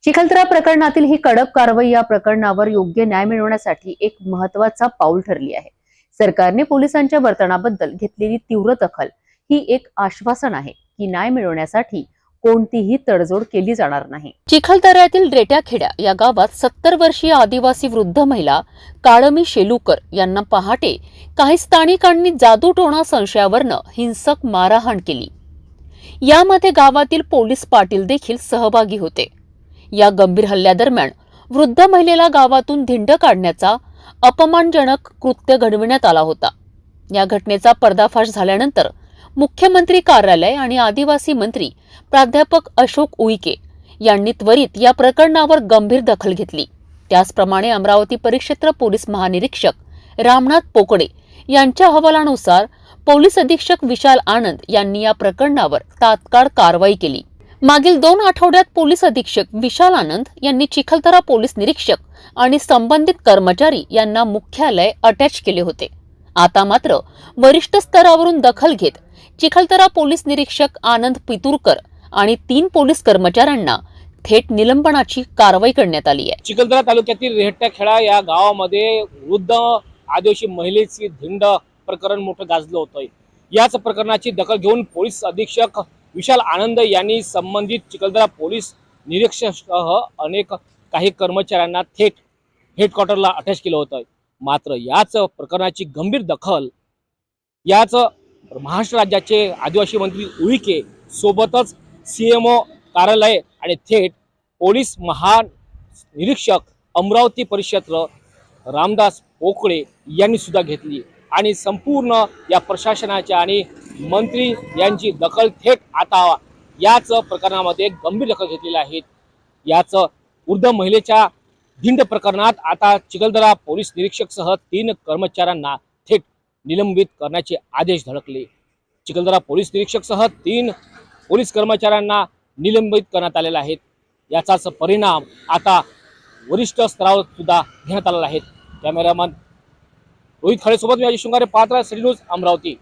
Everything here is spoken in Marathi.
चिखलदरा प्रकरणातील ही कडक कारवाई या प्रकरणावर योग्य न्याय मिळवण्यासाठी एक महत्त्वाचा पाऊल ठरली आहे। सरकारने पोलिसांच्या वर्तनाबद्दल घेतलेली तीव्र दखल ही एक आश्वासन आहे की न्याय मिळवण्यासाठी कोणतीही तडजोड केली जाणार नाही। चिखलदऱ्यातील रेट्याखेड्या या गावात 70 वर्षीय आदिवासी वृद्ध महिला काळमी शेलुकर यांना पहाटे काही स्थानिकांनी जादूटोणा संशयावरनं हिंसक मारहाण केली। यामध्ये गावातील पोलीस पाटील देखील सहभागी होते। या गंभीर हल्ल्यादरम्यान वृद्ध महिलेला गावातून धिंड काढण्याचा अपमानजनक कृत्य घडविण्यात आला होता। या घटनेचा पर्दाफाश झाल्यानंतर मुख्यमंत्री कार्यालय आणि आदिवासी मंत्री प्राध्यापक अशोक उईके यांनी त्वरित या प्रकरणावर गंभीर दखल घेतली। त्याचप्रमाणे अमरावती परिक्षेत्र पोलीस महानिरीक्षक रामनाथ पोकळे यांच्या अहवालानुसार पोलीस अधीक्षक विशाल आनंद यांनी या प्रकरणावर तात्काळ कारवाई केली। मागील 2 आठवड्यात पोलीस अधीक्षक विशाल आनंद यांनी चिखलदरा पोलीस निरीक्षक आणि संबंधित कर्मचारी यांना मुख्यालय अटॅच केले होते। आता मात्र वरिष्ठ स्तरावरून दखल घेत चिखलदरा पोलीस निरीक्षक आनंद पितुरकर आणि 3 पोलीस कर्मचाऱ्यांना थेट निलंबनाची कारवाई करण्यात आली आहे। चिखलदरा तालुक्यातील रेहट्याखेडा या गावामध्ये वृद्ध आदिवासी महिलेची धिंड प्रकरण मोठं गाजलं होतं। याच प्रकरणाची दखल घेऊन पोलीस अधीक्षक विशाल आनंद यांनी संबंधित चिखलदरा पोलीस निरीक्षकासह अनेक काही कर्मचाऱ्यांना थेट हेडक्वार्टरला अटॅच केलं होतं। मात्र याच प्रकरणाची गंभीर दखल याच महाराष्ट्र राज्याचे आदिवासी मंत्री उईके सोबतच सीएमओ कार्यालय आणि थेट पोलीस महानिरीक्षक अमरावती परिक्षेत्र रामदास पोकळे यांनी सुद्धा घेतली आणि संपूर्ण या प्रशासनाच्या आणि मंत्री यांची दखल थेट आता याच प्रकरणामध्ये गंभीर दखल घेतलेली आहे। याच वृद्ध महिलेच्या धिंड प्रकरणात आता चिखलदरा पोलीस निरीक्षक सह 3 कर्मचाऱ्यांना थेट निलंबित करण्याचे आदेश धडकले। चिखलदरा पोलीस निरीक्षक सह 3 पोलीस कर्मचाऱ्यांना निलंबित करण्यात आलेले आहेत। याचाच परिणाम आता वरिष्ठ स्तरावर सुद्धा घेण्यात आलेला आहे। कॅमेरामन रोहित खळे सोबत मी अजय शृंगारे, पात्रा सिटी न्यूज, अमरावती।